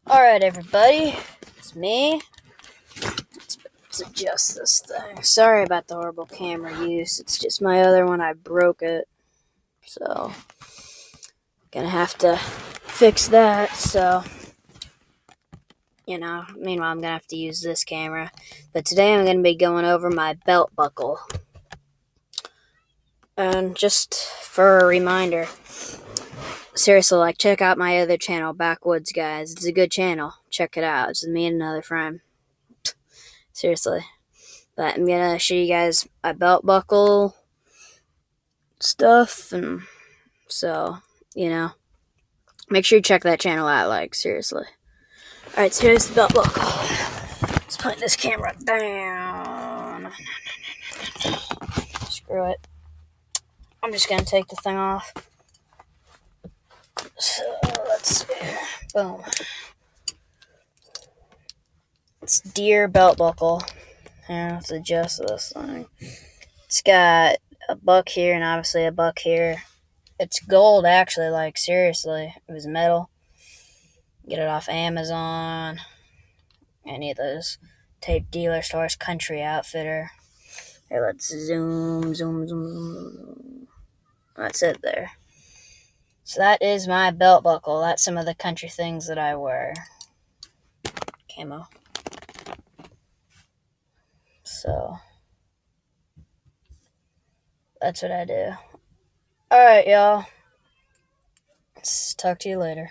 Alright, everybody, it's me. Let's adjust this thing. Sorry about the horrible camera use. It's just my other one, I broke it. So, gonna have to fix that. So, meanwhile, I'm gonna have to use this camera. But today I'm gonna be going over my belt buckle. And just for a reminder, seriously, check out my other channel, Backwoods Guys. It's a good channel. Check it out. It's me and another friend. Seriously. But I'm gonna show you guys my belt buckle stuff, and so, make sure you check that channel out, seriously. Alright, so here's the belt buckle. Let's put this camera down. Screw it. I'm just gonna take the thing off. So, let's see. Boom. It's Deere belt buckle. Let's adjust this thing. It's got a buck here and obviously a buck here. It's gold, actually, seriously. It was metal. Get it off Amazon. Any of those tape dealer stores, Country Outfitter. Here, let's zoom. That's it there. So that is my belt buckle. That's some of the country things that I wear. Camo. So, that's what I do. Alright, y'all. Let's talk to you later.